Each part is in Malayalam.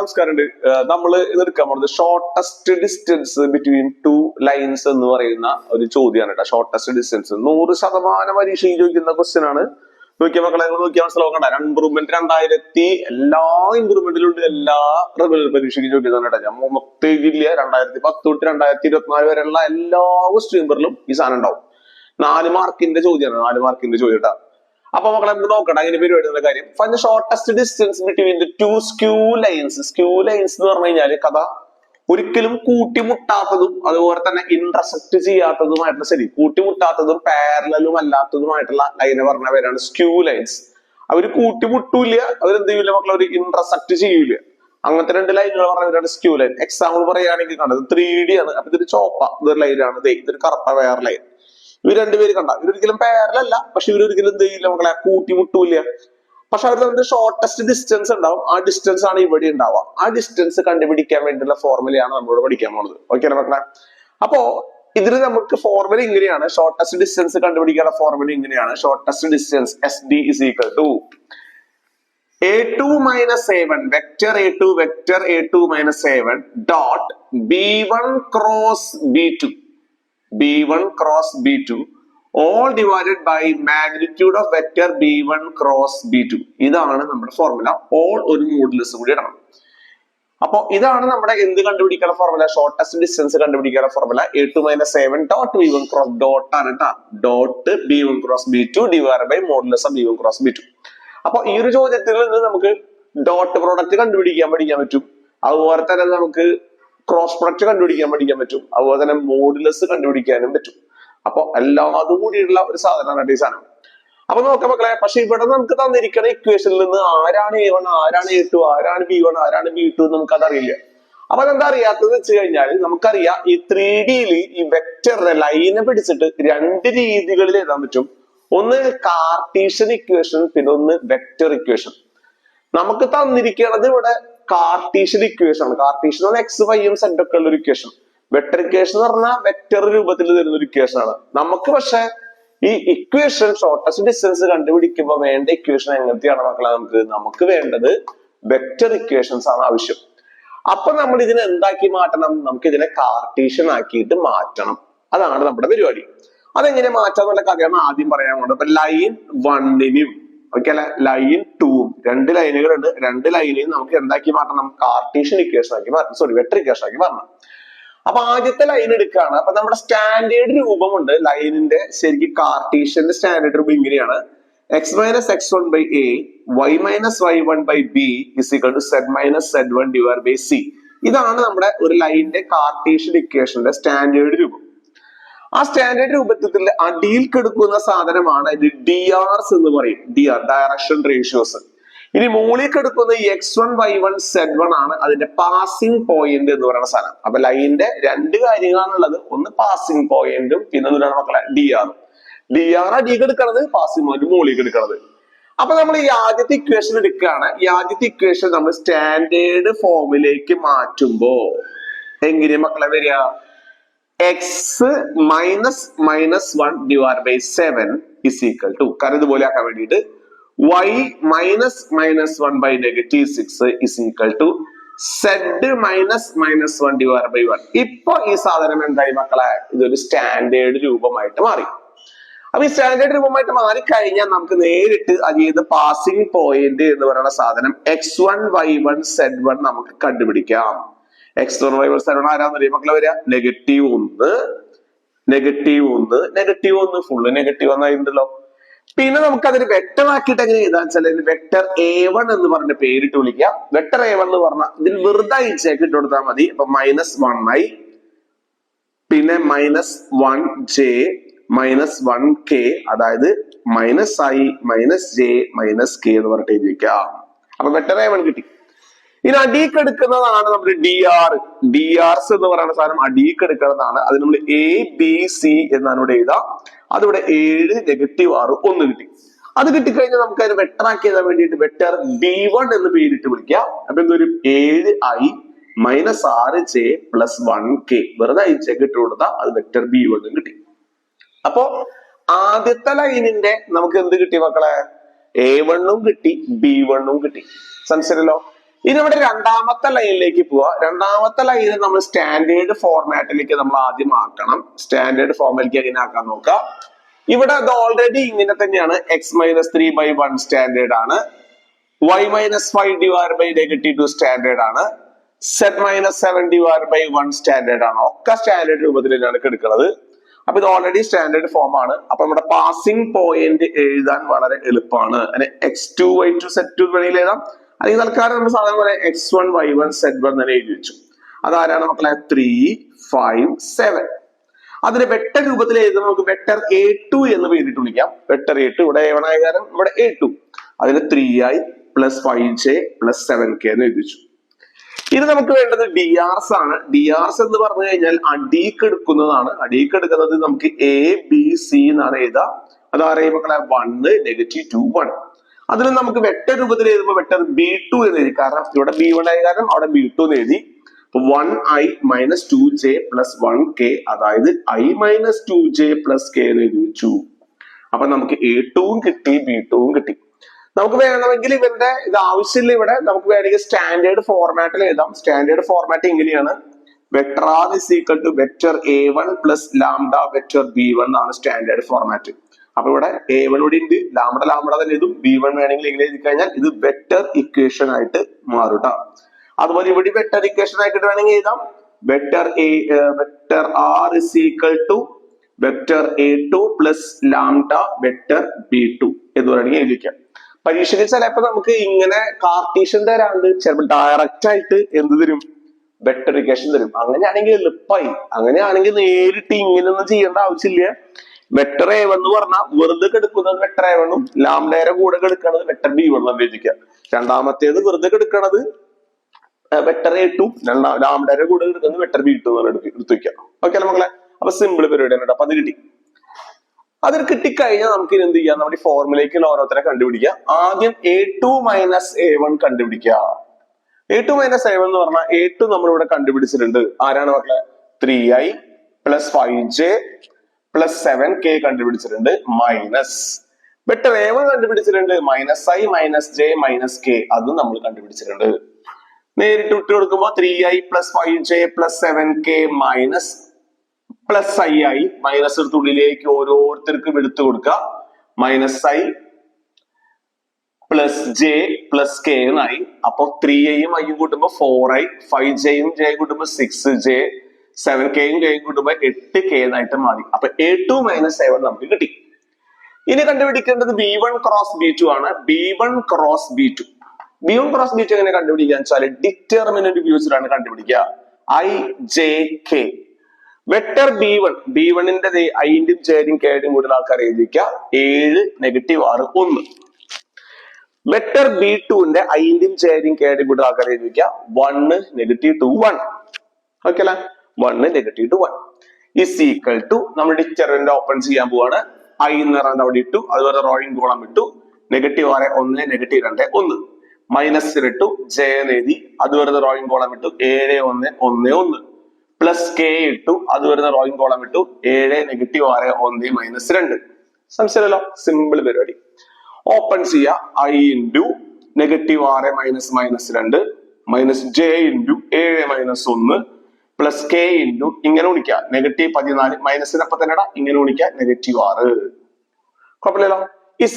നമസ്കാരം. നമ്മള് ഇതെടുക്കാൻ പോകുന്നത് shortest distance between two lines എന്ന് പറയുന്ന ഒരു ചോദ്യമാണ് കേട്ടോ. ഷോർട്ടസ്റ്റ് ഡിസ്റ്റൻസ് 100% പരീക്ഷയിൽ ചോദിക്കുന്ന ക്വസ്റ്റ്യൻ ആണ്. നോക്കിയ മക്കളെ, നോക്കിയാൽ മനസ്സിലാക്കണ്ട. ഇമ്പ്രൂവ്മെന്റ് 2000 എല്ലാ ഇമ്പ്രൂവ്മെന്റിലും ഉണ്ട്, എല്ലാ റെഗുലർ പരീക്ഷയ്ക്ക് ചോദിക്കുന്നതാണ് കേട്ടോ. ഞാൻ മൊത്തം എഴുതിയില്ല. 2010 തൊട്ട് 2024 വരെയുള്ള എല്ലാ ക്വസ്റ്റ്യൻ പേപ്പറിലും ഈ സാധനം ഉണ്ടാവും. 4 മാർക്കിന്റെ ചോദ്യമാണ്. 4 മാർക്കിന്റെ ചോദ്യം കേട്ടോ. അപ്പൊ മക്കളെ നമുക്ക് നോക്കട്ടെ അതിന്റെ പരിപാടിയുടെ കാര്യം. Find shortest distance between the two skew lines. Skew lines എന്ന് പറഞ്ഞു കഴിഞ്ഞാല് കഥ ഒരിക്കലും കൂട്ടിമുട്ടാത്തതും അതുപോലെ തന്നെ ഇന്റർസെക്ട് ചെയ്യാത്തതുമായിട്ടുള്ള, ശരി, കൂട്ടിമുട്ടാത്തതും പാരലലും അല്ലാത്തതുമായിട്ടുള്ള ലൈനെ പറഞ്ഞ പേരാണ് സ്ക്യൂ ലൈൻസ്. അവര് കൂട്ടിമുട്ടൂല, അവരെന്ത് ചെയ്യൂല മക്കളെ, ഒരു ഇന്റർസെക്ട് ചെയ്യൂല. അങ്ങനത്തെ 2 ലൈനുകൾ പറഞ്ഞവരാണ് സ്ക്യൂ ലൈൻ. എക്സാമ്പിൾ പറയുകയാണെങ്കിൽ കണ്ടത് 3D ആണ്. അപ്പൊ ഇതൊരു ചോപ്പ, ഇതൊരു ലൈനാണ്, ഇതൊരു കറുത്ത വേറെ ലൈൻ. ഇവർ രണ്ടുപേര് കണ്ട, ഇവരൊരിക്കലും പാരലല്ല, പക്ഷെ ഇവരൊരിക്കലും എന്ത് ചെയ്യില്ല മക്കളെ, കൂട്ടിമുട്ടൂല. പക്ഷെ അവരുടെ ഷോർട്ടസ്റ്റ് ഡിസ്റ്റൻസ് ഉണ്ടാവും. ആ ഡിസ്റ്റൻസ് ആണ് ഇവിടെ ഉണ്ടാവുക. ആ ഡിസ്റ്റൻസ് കണ്ടുപിടിക്കാൻ വേണ്ടിയുള്ള ഫോർമുലയാണ് നമ്മളോട് പഠിക്കാൻ പോകുന്നത്. ഓക്കെ മക്കളെ? അപ്പോ ഇതിന് നമുക്ക് ഫോർമുല ഇങ്ങനെയാണ്. ഷോർട്ടസ്റ്റ് ഡിസ്റ്റൻസ് കണ്ടുപിടിക്കാനുള്ള ഫോർമുല ഇങ്ങനെയാണ്. Shortest distance SD is equal to A2 minus A1 vector A2 vector A2 minus A1 dot B1 cross B2 B1 cross B2 all divided by magnitude of vector B1 cross B2. ഇതാണ് നമ്മുടെ ഫോർമുല. ഓൾ ഒരു മോഡുലസ് കൂടി ഇടണം. അപ്പൊ ഇതാണ് നമ്മുടെ എന്ത് കണ്ടുപിടിക്കാനുള്ള ഫോർമുല, ഷോർട്ടസ്റ്റ് ഡിസ്റ്റൻസ് കണ്ടുപിടിക്കാനുള്ള formula. A2 minus A1 dot B1 cross dot ആണ് കേട്ടോ. Dot B1 cross B2 divided by modulus of B1 cross B2. അപ്പൊ ഈ ഒരു ചോദ്യത്തിൽ നിന്ന് നമുക്ക് ഡോട്ട് പ്രോഡക്റ്റ് കണ്ടുപിടിക്കാൻ പഠിക്കാൻ പറ്റും. അതുപോലെ തന്നെ നമുക്ക് ക്രോസ് പ്രൊഡക്റ്റ് കണ്ടുപിടിക്കാൻ പഠിക്കാൻ പറ്റും. അതുപോലെ തന്നെ മോഡുലസ് കണ്ടുപിടിക്കാനും പറ്റും. അപ്പൊ എല്ലാതും കൂടിയുള്ള ഒരു സാധനമാണ് ഈ സാധനം. അപ്പൊ നോക്കാം മക്കളെ. പക്ഷെ ഇവിടെ നമുക്ക് തന്നിരിക്കുന്ന ഇക്വേഷനിൽ നിന്ന് ആരാണ് A1, ആരാണ് A2, ആരാണ് B1, ആരാണ് B2 നമുക്ക് അതറിയില്ല. അപ്പൊ അതെന്താ അറിയാത്തത് വെച്ച് കഴിഞ്ഞാൽ, നമുക്കറിയാം ഈ 3D ഈ വെക്ടറിനെ ലൈനെ പിടിച്ചിട്ട് 2 രീതികളിൽ എഴുതാൻ പറ്റും. ഒന്ന് കാർട്ടീഷ്യൻ ഇക്വേഷൻ, പിന്നെ ഒന്ന് വെക്ടർ ഇക്വേഷൻ. നമുക്ക് തന്നിരിക്കുന്നത് ഇവിടെ കാർട്ടീഷ്യൻ ഇക്വേഷൻ ആണ്. കാർട്ടീഷ്യൻ എന്ന് പറഞ്ഞാൽ X, Y, Z ഒക്കെ ഉള്ള ഒരു ഇക്വേഷൻ. വെക്ടർ ഇക്വേഷൻ എന്ന് പറഞ്ഞാൽ വെക്ടർ രൂപത്തിൽ തരുന്ന ഒരു ഇക്വേഷൻ ആണ്. നമുക്ക് പക്ഷെ ഈ ഇക്വേഷൻ ഷോർട്ടസ്റ്റ് ഡിസ്റ്റൻസ് കണ്ടുപിടിക്കുമ്പോൾ വേണ്ട ഇക്വേഷൻ എങ്ങനത്തെയാണ് മക്കളെ? നമുക്ക് വേണ്ടത് വെക്ടർ ഇക്വേഷൻസ് ആണ് ആവശ്യം. അപ്പൊ നമ്മൾ ഇതിനെ എന്താക്കി മാറ്റണം? നമുക്ക് ഇതിനെ കാർട്ടീഷ്യൻ ആക്കിയിട്ട് മാറ്റണം. അതാണ് നമ്മുടെ പരിപാടി. അതെങ്ങനെ മാറ്റാന്നുള്ള കാര്യമാണ് ആദ്യം പറയാൻ പോകുന്നത്. അപ്പൊ ലൈൻ 1നും ഓക്കെ അല്ലെ, ലൈൻ 2ഉം 2 ലൈനുകളുണ്ട്. 2 ലൈനെയും നമുക്ക് എന്താക്കി മാറ്റണം? കാർട്ടീഷ്യൻ ഇക്വേഷൻ ആക്കി മാറ്റണം. സോറി, വെക്ടർ ഇക്വേഷൻ ആക്കി മാറ്റണം. അപ്പൊ ആദ്യത്തെ ലൈൻ എടുക്കുകയാണ്. അപ്പൊ നമ്മുടെ സ്റ്റാൻഡേർഡ് രൂപമുണ്ട് ലൈനിന്റെ. ശരിക്കും കാർട്ടീഷ്യന്റെ സ്റ്റാൻഡേർഡ് രൂപം ഇങ്ങനെയാണ്: x minus x1 by a y minus y1 by b is equal to z minus z1 divided by c. ഇതാണ് നമ്മുടെ ഒരു ലൈനിന്റെ കാർട്ടീഷ്യൻ ഇക്വേഷന്റെ സ്റ്റാൻഡേർഡ് രൂപം. ആ സ്റ്റാൻഡേർഡ് രൂപത്തിൽ അടിയിൽ കിടക്കുന്ന സാധനമാണ് ഇത് DRs എന്ന് പറയും. DR, direction ratios. ഇനി മുകളിൽ കിടക്കുന്ന x1 y1 z1 ആണ് അതിന്റെ പാസിംഗ് പോയിന്റ് എന്ന് പറയുന്ന സാധനം. അപ്പൊ ലൈനിന്റെ 2 കാര്യങ്ങളാണുള്ളത്. ഒന്ന് പാസിംഗ് പോയിന്റും പിന്നെ എന്താണ് മക്കളെ? DR. DR അടിയിൽ കിടക്കുന്നത്, പാസിംഗ് പോയിന്റ് മുകളിൽ കിടക്കുന്നത്. അപ്പൊ നമ്മൾ ഈ ആദ്യത്തെ ഇക്വേഷൻ എടുക്കുകയാണ്. ഈ ആദ്യത്തെ ഇക്വേഷൻ നമ്മൾ സ്റ്റാൻഡേർഡ് ഫോമിലേക്ക് മാറ്റുമ്പോ എങ്ങനെയാ മക്കളെ വരിക? x minus minus 1 divided by 7 is equal to, കാരണം ഇതുപോലെ ആക്കാൻ വേണ്ടിയിട്ട്, y minus minus 1 by negative 6 is equal to z minus minus 1 divided by 1. ഇപ്പൊ ഈ സാധനം എന്തായി മക്കളെ? ഇതൊരു സ്റ്റാൻഡേർഡ് രൂപമായിട്ട് മാറി. അപ്പൊ ഈ സ്റ്റാൻഡേർഡ് രൂപമായിട്ട് മാറിക്കഴിഞ്ഞാൽ നമുക്ക് നേരിട്ട് അത് പാസിംഗ് പോയിന്റ് എന്ന് പറയുന്ന സാധനം x1 y1 z1 നമുക്ക് കണ്ടുപിടിക്കാം. x1 y1 z1 ആരാന്നറിയാം മക്കളെ വരിക? -1 -1 ഫുള്ള് നെഗറ്റീവ് എന്നായിട്ടുണ്ടല്ലോ. പിന്നെ നമുക്ക് അതിന് വെക്ടർ ആക്കിയിട്ട് എങ്ങനെ എഴുതാൻ വെച്ചാൽ വെക്ടർ A1 എന്ന് പറഞ്ഞ പേരിട്ട് വിളിക്കാം. വെക്ടർ A1 എന്ന് പറഞ്ഞാൽ ഇതിൽ വെറുതെ ഇച്ചേക്ക് ഇട്ട് കൊടുത്താൽ മതി. അപ്പൊ -1i, പിന്നെ -1j, -1k, അതായത് -i, -j, -k എന്ന് പറഞ്ഞിട്ട് എഴുതിക്കാം. അപ്പൊ വെക്ടർ A1 കിട്ടി. ഇനി അടിയിക്ക് എടുക്കുന്നതാണ് നമ്മുടെ DRs എന്ന് പറയുന്ന സാധനം. അടിയിക്ക് എടുക്കുന്നതാണ്. അത് നമ്മൾ ABC എന്നാണ് ഇവിടെ എഴുതാം. അതിവിടെ 7 -6 1 കിട്ടി. അത് കിട്ടിക്കഴിഞ്ഞാൽ നമുക്ക് അതിന് വെക്ടർ ആക്കി എഴുതാൻ വേണ്ടിയിട്ട് വെക്ടർ B1 എന്ന് പേരിട്ട് വിളിക്കാം. അപ്പൊ എന്തൊരു 7i -6j + 1k വെറുതെ അയച്ചേക്ക് ഇട്ട് കൊടുത്താൽ അത് വെക്ടർ B1 കിട്ടി. അപ്പോ ആദ്യത്തെ ലൈനിന്റെ നമുക്ക് എന്ത് കിട്ടി മക്കളെ? A1 കിട്ടി, B1 കിട്ടി. സംശയമല്ലോ. ഇനി നമ്മുടെ രണ്ടാമത്തെ ലൈനിലേക്ക് പോവാ. രണ്ടാമത്തെ ലൈനിൽ നമ്മൾ സ്റ്റാൻഡേർഡ് ഫോർമാറ്റിലേക്ക് നമ്മൾ ആദ്യം ആക്കണം. സ്റ്റാൻഡേർഡ് ഫോർമാറ്റിലേക്ക് എങ്ങനെ ആക്കാൻ നോക്കാം. ഇവിടെ അത് ഓൾറെഡി ഇങ്ങനെ തന്നെയാണ്. x-3/1 സ്റ്റാൻഡേർഡ് ആണ്. y-5/-2 സ്റ്റാൻഡേർഡ് ആണ്. z-7/1 സ്റ്റാൻഡേർഡ് ആണ്. ഒക്കെ സ്റ്റാൻഡേർഡ് രൂപത്തിലാണ് എടുക്കുന്നത്. അപ്പൊ ഇത് ഓൾറെഡി സ്റ്റാൻഡേർഡ് ഫോം ആണ്. അപ്പൊ നമ്മുടെ പാസിംഗ് പോയിന്റ് എഴുതാൻ വളരെ എളുപ്പമാണ്. x2 y2 z2 വേണമെങ്കിൽ എഴുതാം. അല്ലെങ്കിൽ തൽക്കാലം നമ്മൾ സാധാരണ പോലെ x1 y1 z1 തന്നെ എഴുതി വെച്ചു. അതാരാണ് മക്കളെ? 3 5 7. അതിന് വെക്ടർ രൂപത്തിൽ എഴുതുമ്പോൾ നമുക്ക് വെക്ടർ a2 എന്ന് എഴുതിയിട്ട് വിളിക്കാം. വെക്ടർ a2 ഇവിടെ a1 ആയ കാരണം ഇവിടെ a2. അതിന് 3i + 5j + 7k എന്ന് എഴുതി വെച്ചു. ഇത് നമുക്ക് വേണ്ടത് DRs ആണ്. DRs എന്ന് പറഞ്ഞു കഴിഞ്ഞാൽ അടിക്ക് എടുക്കുന്നതാണ്. അടിക്ക് എടുക്കുന്നത് നമുക്ക് ABC എന്നാണ് എഴുതാം. അതായത് മക്കളെ 1 -2 1. അതിന് നമുക്ക് വെക്ടർ രൂപത്തിൽ എഴുതുമ്പോൾ വെക്ടർ B2 എന്ന് എഴുതി. കാരണം ഇവിടെ B1 ആയ കാരണം അവിടെ B2 എന്ന് എഴുതി. 1i - 2j + 1k, അതായത് i - 2j + k എന്ന് എഴുതി വെച്ചു. അപ്പൊ നമുക്ക് A2 കിട്ടി, B2 കിട്ടി. നമുക്ക് വേണമെങ്കിൽ ഇവരുടെ ഇത് ആവശ്യമില്ല. ഇവിടെ നമുക്ക് വേണമെങ്കിൽ സ്റ്റാൻഡേർഡ് ഫോർമാറ്റിൽ എഴുതാം. സ്റ്റാൻഡേർഡ് ഫോർമാറ്റ് എങ്ങനെയാണ്? Vector r = vector a1 + lambda vector b1 ആണ് സ്റ്റാൻഡേർഡ് ഫോർമാറ്റ്. അപ്പൊ ഇവിടെ a1 ഇവിടെ ഉണ്ട്, ലാംഡ തന്നെ എഴുതും. b1 വേണമെങ്കിൽ എങ്ങനെ എഴുതി കഴിഞ്ഞാൽ ഇത് വെക്ടർ ഇക്വേഷൻ ആയിട്ട് മാറും ട്ടോ. അതുപോലെ ഇവിടെ വെക്ടർ ഇക്വേഷൻ ആയിട്ട് വേണമെങ്കിൽ എഴുതാം. Vector r = vector a2 + lambda vector b2 എന്ന് വേണമെങ്കിൽ എഴുതിക്കാം. പരീക്ഷയ്ക്ക് ചിലപ്പോ നമുക്ക് ഇങ്ങനെ കാർട്ടീഷ്യൻ തരാണ്ട് ചിലപ്പോൾ ഡയറക്റ്റ് ആയിട്ട് എന്ത് തരും? വെക്ടർ ഇക്വേഷൻ തരും. അങ്ങനെയാണെങ്കിൽ എളുപ്പമായി. അങ്ങനെയാണെങ്കിൽ നേരിട്ട് ഇങ്ങനെയൊന്നും ചെയ്യേണ്ട ആവശ്യമില്ല. വെക്ടർ a1 എന്ന് പറഞ്ഞാൽ വെറുതെ എടുക്കുന്നത് വെക്ടർ a1 ഉം ലാംഡയുടെ കൂടെ എടുക്കുന്നത് വെക്ടർ b1 എന്ന് വിചാരിക്കുക. രണ്ടാമത്തേത് വെറുതെ എടുക്കുന്നത് വെക്ടർ a2, ലാംഡയുടെ കൂടെ എടുക്കുന്നത് വെക്ടർ b2 എന്ന് എടുത്തു വെക്കാം. ഓക്കെ അല്ലേ മക്കളെ? അപ്പൊ സിമ്പിൾ പരിപാടിയാണ്. അപ്പൊ അത് കിട്ടി. അതിൽ കിട്ടിക്കഴിഞ്ഞാൽ നമുക്ക് എന്ത് ചെയ്യാം? നമ്മുടെ ഫോർമുലയ്ക്ക് ഓരോരുത്തരെ കണ്ടുപിടിക്കുക. ആദ്യം a2 - a1 കണ്ടുപിടിക്കുക. a2 - a1 എന്ന് പറഞ്ഞാൽ a2 നമ്മളിവിടെ കണ്ടുപിടിച്ചിട്ടുണ്ട്. ആരാണ് മക്കളെ? 3i + 5j + 7k കണ്ടുപിടിച്ചിട്ടുണ്ട്. മൈനസ് വെക്ടർ a1 കണ്ടുപിടിച്ചിട്ടുണ്ട്. -i - j - k അതും നമ്മൾ കണ്ടുപിടിച്ചിട്ടുണ്ട്. നേരിട്ട് ഇട്ട് കൊടുക്കുമ്പോൾ 3i + 5j + 7k minus +i minus എടുത്തുള്ളിലേക്ക് ഓരോരുത്തർക്കും എടുത്തു കൊടുക്കുക. -i + j + k എന്നായി. അപ്പൊ 3iയും iയും കൂട്ടുമ്പോ 4i, 5jയും j കൂട്ടുമ്പോ 6j, 7kയും kയും കൂട്ടുമ്പോ 8k എന്നായിട്ട് മാറി. അപ്പൊ a2 - a1 നമുക്ക് കിട്ടി. ഇനി കണ്ടുപിടിക്കേണ്ടത് b1 × b2 ആണ്. b1 × b2 എങ്ങനെ കണ്ടുപിടിക്കുക വെച്ചാൽ ഡിറ്റർമിനന്റ് ഉപയോഗിച്ചിട്ടാണ് കണ്ടുപിടിക്കുക. i j k. Vector b1 ന്റെ iന്റെയും jന്റെയും kയുടെയും കൂടുതൽ ആൾക്കാർ എഴുതിക്കുക. 7 -6 1. വെക്ടർ b2 ന്റെ iന്റെയും jന്റെയും kയുടെയും കൂടുതൽ ആൾക്കാർ എഴുതിക്കുക. 1 -2 1. ഓക്കെ അല്ലെ? 1 -2 1 = നമ്മൾ ഡിറ്റർമിനന്റ് ഓപ്പൺ ചെയ്യാൻ പോവാണ്. i എന്ന് പറയുന്നത് അവിടെ ഇട്ടു. അതുപോലെ റോയിങ് കോളം ഇട്ടു. -6 1 -2 1. മൈനസ് ഇട്ടു, j എന്ന് എഴുതി. അത് വെറുതെ റോയിങ് കോളം ഇട്ടു. 7 1 1 1 പ്ലസ് k ഇട്ടു. അത് വരുന്ന റോയിങ് കോളം ഇട്ടു. 7 -6 1 -2. സംശയമല്ലോ? സിമ്പിൾ പരിപാടി. ഓപ്പൺ ചെയ്യുക. i × -6 -2 minus j × 7 - 1 plus k × ഇങ്ങനെ ഗുണിക്കുക. -14 മൈനസിനൊപ്പം തന്നെ ഇങ്ങനെ ഗുണിക്കുക. -6. കുഴപ്പമില്ലല്ലോ? = i ×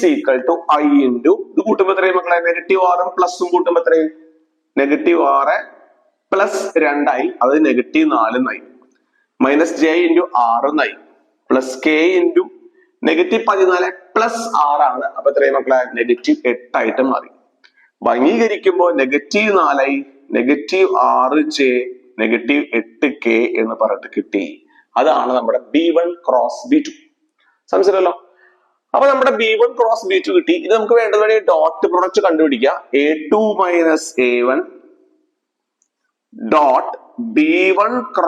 ഇത് കൂട്ടുമ്പോ എത്രയും മക്കളെ? -6 പ്ലസും കൂട്ടുമ്പോ എത്രയും? -6 പ്ലസ് 2i, അത് -4 എന്നായി. -j × 6 എന്നായി. പ്ലസ് k × -14 പ്ലസ് 6 ആണ്. അപ്പൊ എത്രയും മക്കളെ? -8 ആയിട്ട് മാറി. ഭംഗീകരിക്കുമ്പോ -4i, -6j, -8k എന്ന് പറഞ്ഞിട്ട് കിട്ടി. അതാണ് നമ്മുടെ b1 × b2. സംശയമല്ലോ? അപ്പൊ നമ്മുടെ b1 × b2 കിട്ടി. ഇത് നമുക്ക് വേണ്ടത് ഡോട്ട് പ്രൊഡക്റ്റ് കണ്ടുപിടിക്കുക. a2 - a1 dot b1 ×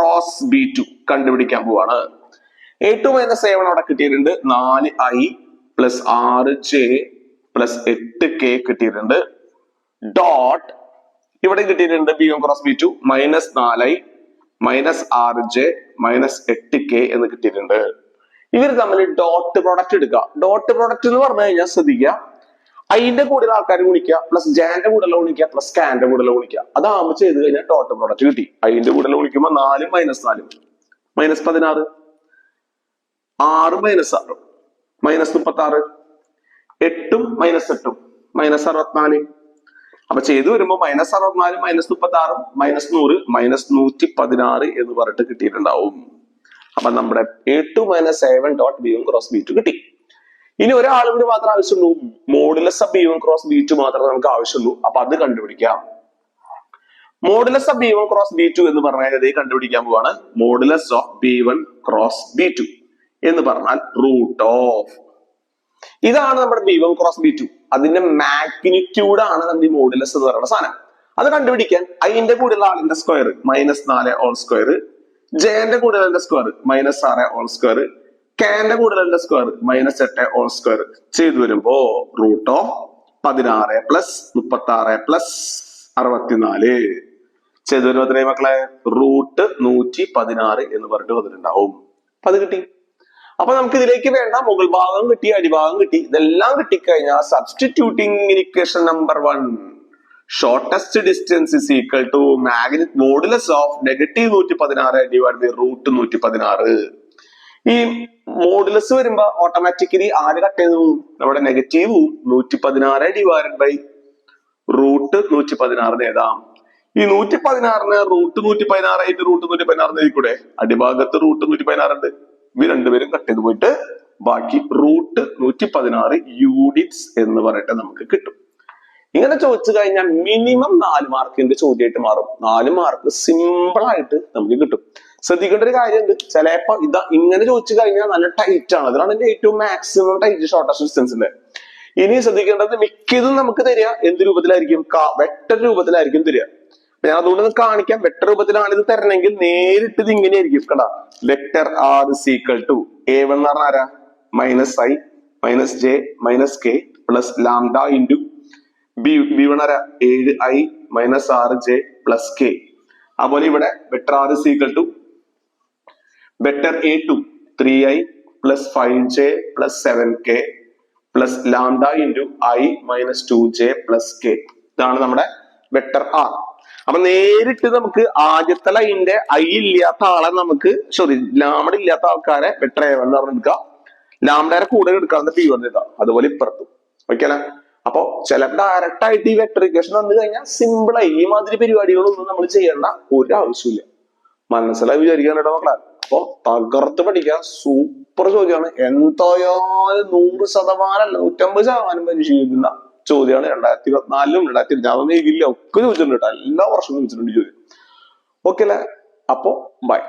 b2 കണ്ടുപിടിക്കാൻ പോവാണ്. a2 - a1 അവിടെ കിട്ടിയിട്ടുണ്ട്. 4i + 6j + 8k കിട്ടിയിട്ടുണ്ട്. ഡോട്ട് ഇവിടെ കിട്ടിയിട്ടുണ്ട് b1 × b2 -4i -6j -8k എന്ന് കിട്ടിയിട്ടുണ്ട്. ഇവർ തമ്മിൽ ഡോട്ട് പ്രൊഡക്റ്റ് എടുക്കുക. ഡോട്ട് പ്രൊഡക്റ്റ് എന്ന് പറഞ്ഞു കഴിഞ്ഞാൽ ശ്രദ്ധിക്കുക, ഐന്റെ കൂടെയുള്ള ആൾക്കാർ ഗുണിക്കുക പ്ലസ് ജെന്റെ കൂടെയുള്ള ഗുണിക്കുക പ്ലസ് കാന്റെ കൂടെയുള്ള ഗുണിക്കുക. അതാകുമ്പോൾ ചെയ്ത് കഴിഞ്ഞാൽ ടോട്ടൽ പ്രോഡക്റ്റ് കിട്ടി. ഐന്റെ കൂടെയുള്ള ഗുണിക്കുമ്പോൾ 4 minus 4 minus 16, 6 minus 6 minus 36, 8 minus 8 minus 64. അപ്പൊ ചെയ്തു വരുമ്പോ മൈനസ് 64 മൈനസ് 36 മൈനസ് 100 മൈനസ് 116 എന്ന് പറഞ്ഞിട്ട് കിട്ടിയിട്ടുണ്ടാവും. അപ്പൊ നമ്മുടെ A2 minus A1 dot B1 cross B2 കിട്ടി. ഇനി ഒരാളും കൂടി മാത്രമേ ആവശ്യമുള്ളൂ, modulus of B1 cross B2 മാത്രമേ നമുക്ക് ആവശ്യമുള്ളൂ. അപ്പൊ അത് കണ്ടുപിടിക്കാം. Modulus of B1 cross B2 എന്ന് പറഞ്ഞാൽ ഇത് കണ്ടുപിടിക്കാൻ പോവാണ്. Modulus of B1 cross B2 എന്ന് പറഞ്ഞാൽ റൂട്ട് ഓഫ്, ഇതാണ് നമ്മുടെ B1 ക്രോസ് B2. അതിന്റെ മാഗ്നിറ്റ്യൂഡ് ആണ് നമ്മുടെ ഈ മോഡുലസ് എന്ന് പറയുന്ന സാധനം. അത് കണ്ടുപിടിക്കാൻ ഐന്റെ കൂടെയുള്ള ആളിന്റെ സ്ക്വയർ മൈനസ് 4 ഹോൾ സ്ക്വയർ, ജെന്റെ കൂടെയുള്ള സ്ക്വയർ മൈനസ് 6 ഹോൾ സ്ക്വയർ, കാന്റെ കൂടെയുള്ള സ്ക്വയർ മൈനസ് 8 ഹോൾ സ്ക്വയർ ചെയ്തു വരുമ്പോ റൂട്ട് ഓഫ് 16 പ്ലസ് 36 പ്ലസ് 64 ചെയ്തു വരുമ്പോ മക്കളെ റൂട്ട് 116 എന്ന് പറഞ്ഞിട്ട് വന്നിട്ടുണ്ടാവും. അപ്പൊ അത് കിട്ടി. അപ്പൊ നമുക്ക് ഇതിലേക്ക് വേണ്ട മുകൾ ഭാഗം കിട്ടി, അടിഭാഗം കിട്ടി. ഇതെല്ലാം കിട്ടിക്കഴിഞ്ഞാൽ substituting in equation number 1 shortest distance is equal to modulus of negative 116 divide by root 116. ഈ മോഡുലസ് വരുമ്പോ ഓട്ടോമാറ്റിക്കലി ആര് കട്ട് ചെയ്തു പോകും? നമ്മുടെ നെഗറ്റീവും 116 ഡിവൈഡ് ബൈ റൂട്ട് 116 എഴുതാം. ഈ 116 റൂട്ട് 116 ആയിട്ട് റൂട്ട് 116 എഴുതിക്കൂടെ? അടിഭാഗത്ത് റൂട്ട് 116 ഉണ്ട്. ഇവ രണ്ടുപേരും കട്ട് ചെയ്ത് പോയിട്ട് ബാക്കി റൂട്ട് 116 യൂണിറ്റ്സ് എന്ന് പറഞ്ഞിട്ട് നമുക്ക് കിട്ടും. ഇങ്ങനെ ചോദിച്ചു കഴിഞ്ഞാൽ മിനിമം 4 മാർക്കിന്റെ ചോദ്യമായിട്ട് മാറും. 4 മാർക്ക് സിമ്പിൾ ആയിട്ട് നമുക്ക് കിട്ടും. ശ്രദ്ധിക്കേണ്ട ഒരു കാര്യമുണ്ട്, ചിലപ്പോ ഇതാ ഇങ്ങനെ ചോദിച്ചു കഴിഞ്ഞാൽ നല്ല ടൈറ്റ് ആണ്. അതാണ് എന്റെ ഏറ്റവും മാക്സിമം ടൈറ്റ് ഷോർട്ടസ്റ്റ് ഡിസ്റ്റൻസിന്റെ. ഇനി ശ്രദ്ധിക്കേണ്ടത് മിക്കതും നമുക്ക് തരിക എന്ത് രൂപത്തിലായിരിക്കും? വെക്ടർ രൂപത്തിലായിരിക്കും തരിക. ഞാൻ അതുകൊണ്ട് കാണിക്കാം. വെക്ടർ രൂപത്തിലാണ് ഇത് തരണമെങ്കിൽ നേരിട്ട് ഇത് ഇങ്ങനെയായിരിക്കും. കണ്ടാ, vector R is equal to A1 എന്ന് പറഞ്ഞാൽ ആരാ? Minus I minus J minus K plus lambda into B1 ആരാ? 7i minus 6j plus K. അതുപോലെ ഇവിടെ vector R is equal to vector A2 3i plus 5j plus 7k plus lambda into i minus 2j plus k. ഇതാണ് നമ്മുടെ വെക്ടർ ആർ. അപ്പൊ നേരിട്ട് നമുക്ക് ആദ്യത്തെ ലൈനിന്റെ ഐ ഇല്ലാത്ത ആളെ നമുക്ക് ലാംഡ ഇല്ലാത്ത ആൾക്കാരെ വെക്ടർ A1 എന്ന് പറഞ്ഞെടുക്കാം. ലാംഡയുടെ കൂടെ എടുക്കാവുന്ന P1 എഴുതാം. അതുപോലെ ഇപ്പുറത്തും. ഓക്കെ അല്ലെ? അപ്പൊ ചില ഡയറക്റ്റ് ആയിട്ട് ഈ വെക്ടർ ഇക്വേഷൻ വന്നു കഴിഞ്ഞാൽ സിമ്പിൾ ആയി ഈ മാതിരി പരിപാടികളൊന്നും നമ്മൾ ചെയ്യേണ്ട ഒരു ആവശ്യമില്ല. മനസ്സിലായി വിചാരിക്കാൻ കേട്ടോ മക്കളെ. അപ്പൊ തകർത്ത് പഠിക്കാൻ സൂപ്പർ ചോദ്യമാണ്. എന്തായാലും 100% 150% പരിശീലിക്കുന്ന ചോദ്യമാണ്. 2024 2024 ഒക്കെ ചോദിച്ചിട്ടുണ്ട് കേട്ടോ. എല്ലാ വർഷവും ചോദിച്ചിട്ടുണ്ട് ചോദ്യം. ഓക്കെ അല്ലെ? അപ്പൊ ബൈ.